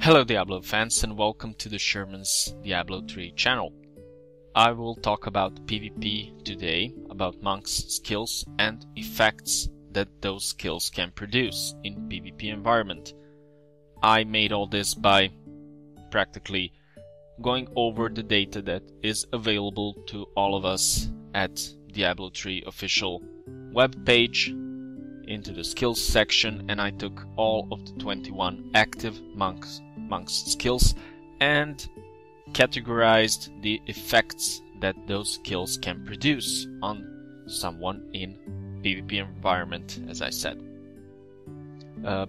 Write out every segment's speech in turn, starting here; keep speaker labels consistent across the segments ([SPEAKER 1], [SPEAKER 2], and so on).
[SPEAKER 1] Hello Diablo fans and welcome to the Sherman's Diablo 3 channel. I will talk about PvP today, about monks' skills and effects that those skills can produce in PvP environment. I made all this by practically going over the data that is available to all of us at Diablo 3 official web page into the skills section, and I took all of the 21 active monks' skills and categorized the effects that those skills can produce on someone in PvP environment, as I said.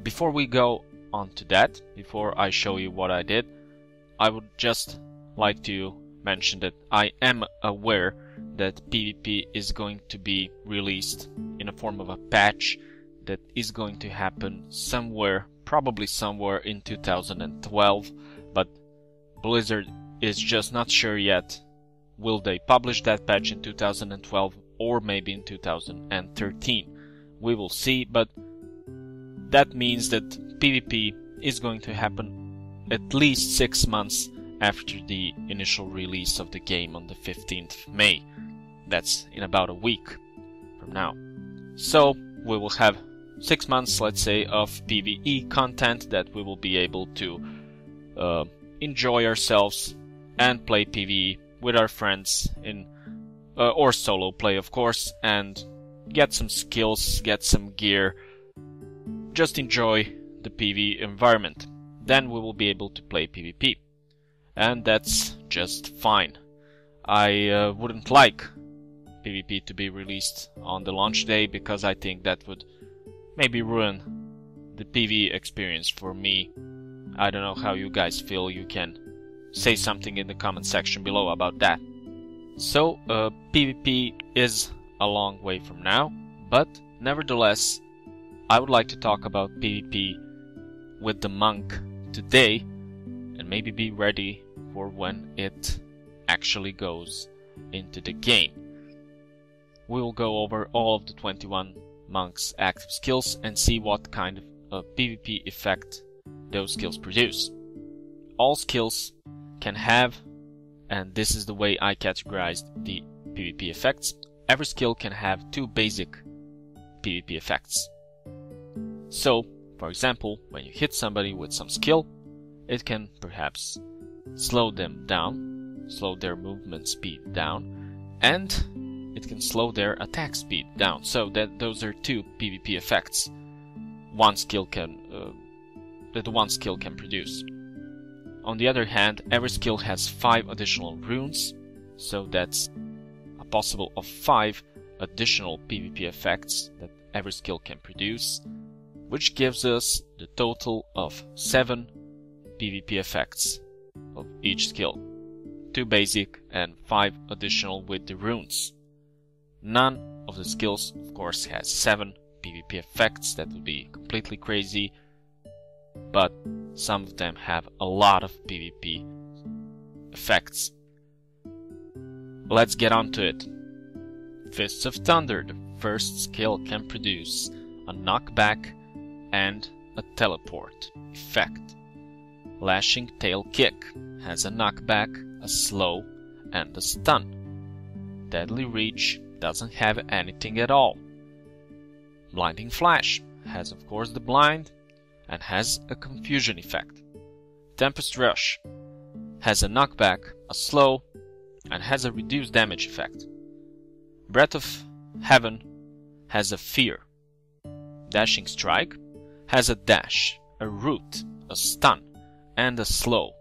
[SPEAKER 1] Before we go on to that, before I show you what I did, I would just like to mention that I am aware that PvP is going to be released in a form of a patch that is going to happen somewhere, probably somewhere in 2012, but Blizzard is just not sure yet. Will they publish that patch in 2012 or maybe in 2013? We will see, but that means that PvP is going to happen at least 6 months after the initial release of the game on the 15th of May. That's in about a week from now. So we will have 6 months, let's say, of PvE content that we will be able to enjoy ourselves and play PvE with our friends in or solo play, of course, and get some skills, get some gear, just enjoy the PvE environment. Then we will be able to play PvP, and that's just fine. I wouldn't like PvP to be released on the launch day, because I think that would maybe ruin the PvE experience for me. I don't know how you guys feel. You can say something in the comment section below about that. So PvP is a long way from now, but nevertheless I would like to talk about PvP with the monk today and maybe be ready for when it actually goes into the game. We will go over all of the 21 monks' active skills and see what kind of PvP effect those skills produce. All skills can have, and this is the way I categorized the PvP effects, every skill can have two basic PvP effects. So, for example, when you hit somebody with some skill, it can perhaps slow them down, slow their movement speed down, and it can slow their attack speed down. So that those are two PvP effects one skill can produce. On the other hand, every skill has 5 additional runes, so that's a possible of 5 additional PvP effects that every skill can produce, which gives us the total of 7 PvP effects of each skill, 2 basic and 5 additional with the runes. None of the skills, of course, has 7 PvP effects. That would be completely crazy, but some of them have a lot of PvP effects. Let's get on to it. Fists of Thunder, the first skill, can produce a knockback and a teleport effect. Lashing Tail Kick has a knockback, a slow, and a stun. Deadly Reach doesn't have anything at all. Blinding Flash has, of course, the blind and has a confusion effect. Tempest Rush has a knockback, a slow, and has a reduced damage effect. Breath of Heaven has a fear. Dashing Strike has a dash, a root, a stun, and a slow.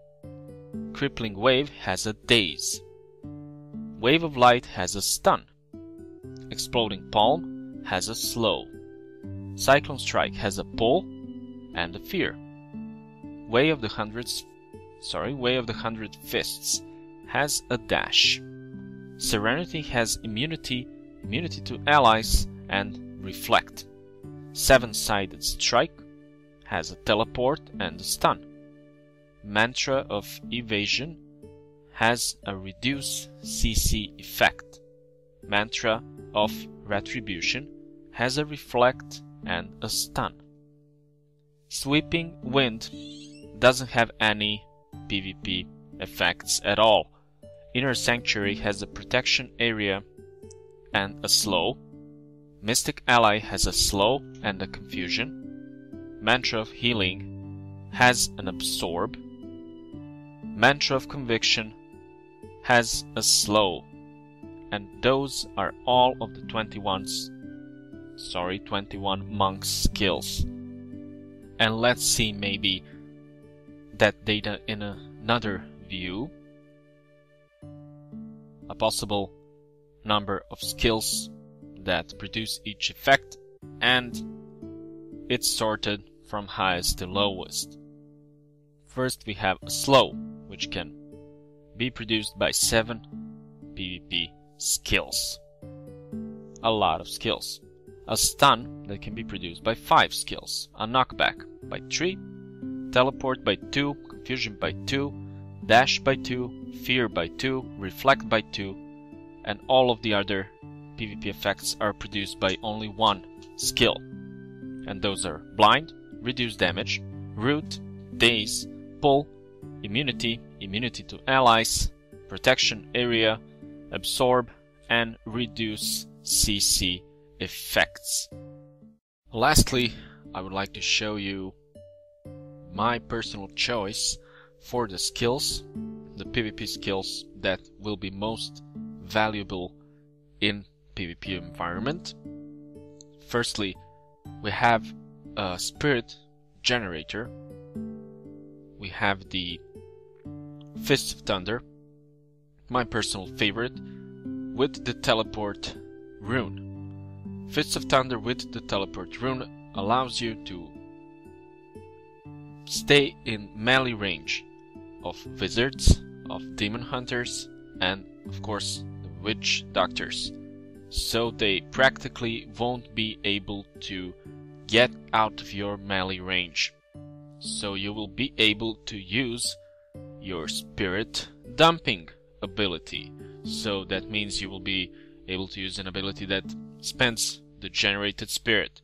[SPEAKER 1] Crippling Wave has a daze. Wave of Light has a stun. Exploding Palm has a slow. Cyclone Strike has a pull and a fear. Way of the Hundred Fists has a dash. Serenity has immunity to allies, and reflect. Seven-Sided Strike has a teleport and a stun. Mantra of Evasion has a reduce CC effect. Mantra of Retribution has a reflect and a stun. Sweeping Wind doesn't have any PvP effects at all. Inner Sanctuary has a protection area and a slow. Mystic Ally has a slow and a confusion. Mantra of Healing has an absorb. Mantra of Conviction has a slow. And those are all of the 21 monk skills. And let's see maybe that data in another view. A possible number of skills that produce each effect, and it's sorted from highest to lowest. First we have a slow, which can be produced by 7 PvP skills. A lot of skills. A stun that can be produced by 5 skills. A knockback by 3. Teleport by 2. Confusion by 2. Dash by 2. Fear by 2. Reflect by 2. And all of the other PvP effects are produced by only 1 skill. And those are Blind, Reduce Damage, Root, Daze, Pull, Immunity, Immunity to Allies, Protection Area, Absorb, and Reduce CC effects. Lastly, I would like to show you my personal choice for the skills, the PvP skills that will be most valuable in PvP environment. Firstly, we have a Spirit Generator. We have the Fist of Thunder, my personal favorite, with the Teleport rune. Fist of Thunder with the Teleport rune allows you to stay in melee range of wizards, of demon hunters, and of course the witch doctors. So they practically won't be able to get out of your melee range. So you will be able to use your spirit dumping ability. So that means you will be able to use an ability that spends the generated spirit.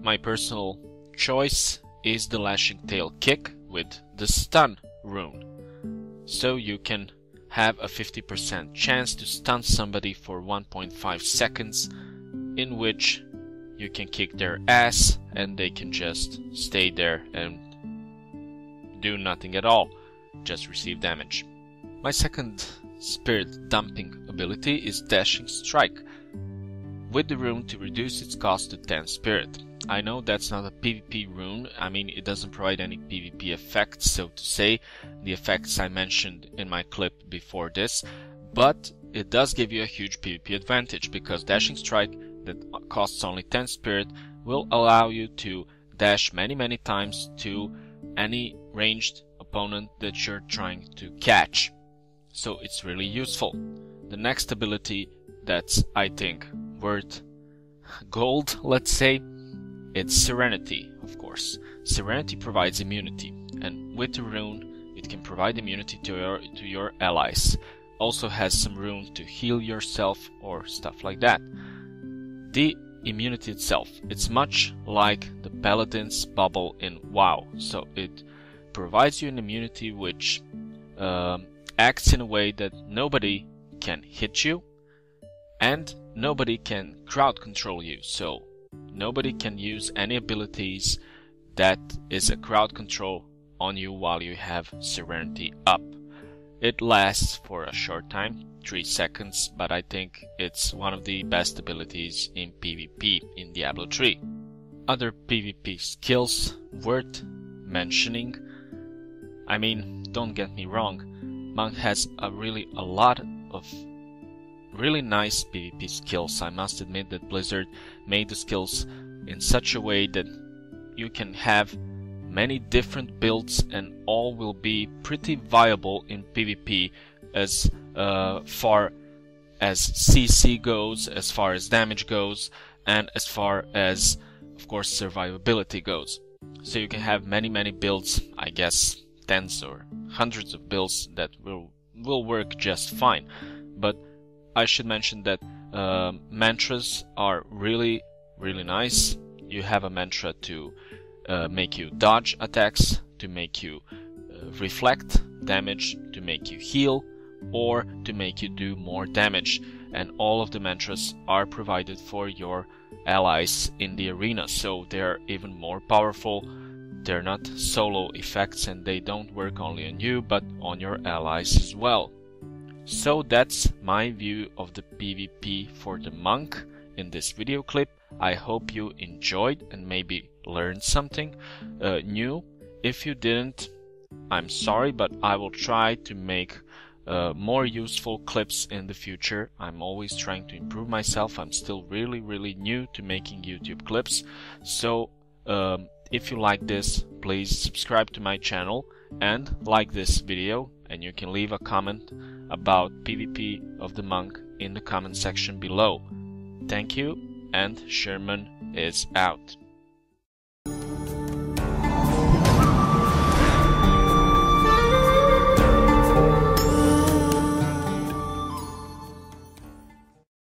[SPEAKER 1] My personal choice is the Lashing Tail Kick with the stun rune. So you can have a 50% chance to stun somebody for 1.5 seconds, in which you can kick their ass and they can just stay there and do nothing at all, just receive damage. My second spirit dumping ability is Dashing Strike, with the rune to reduce its cost to 10 spirit. I know that's not a PvP rune, I mean it doesn't provide any PvP effects, so to say, the effects I mentioned in my clip before this, but it does give you a huge PvP advantage, because Dashing Strike that costs only 10 spirit will allow you to dash many times to any ranged opponent that you're trying to catch. So it's really useful. The next ability that's, I think, worth gold, let's say, it's Serenity, of course. Serenity provides immunity, and with the rune it can provide immunity to your allies. Also has some rune to heal yourself or stuff like that. The immunity itself, it's much like the Paladin's bubble in WoW, so it provides you an immunity which acts in a way that nobody can hit you and nobody can crowd control you, so nobody can use any abilities that is a crowd control on you while you have Serenity up. It lasts for a short time, 3 seconds, but I think it's one of the best abilities in PvP in Diablo 3. Other PvP skills worth mentioning, I mean, don't get me wrong, Monk has a lot of really nice PvP skills. I must admit that Blizzard made the skills in such a way that you can have many different builds and all will be pretty viable in PvP as far as CC goes, as far as damage goes, and as far as, of course, survivability goes. So you can have many builds, I guess tens or hundreds of builds that will work just fine. But I should mention that mantras are really nice. You have a mantra to make you dodge attacks, to make you reflect damage, to make you heal, or to make you do more damage. And all of the mantras are provided for your allies in the arena, so they're even more powerful. They're not solo effects, and they don't work only on you but on your allies as well. So that's my view of the PvP for the monk in this video clip. I hope you enjoyed and maybe learned something new. If you didn't, I'm sorry, but I will try to make more useful clips in the future. I'm always trying to improve myself. I'm still really new to making YouTube clips. So if you like this, please subscribe to my channel and like this video, and you can leave a comment about PvP of the monk in the comment section below. Thank you, and Sherman is out.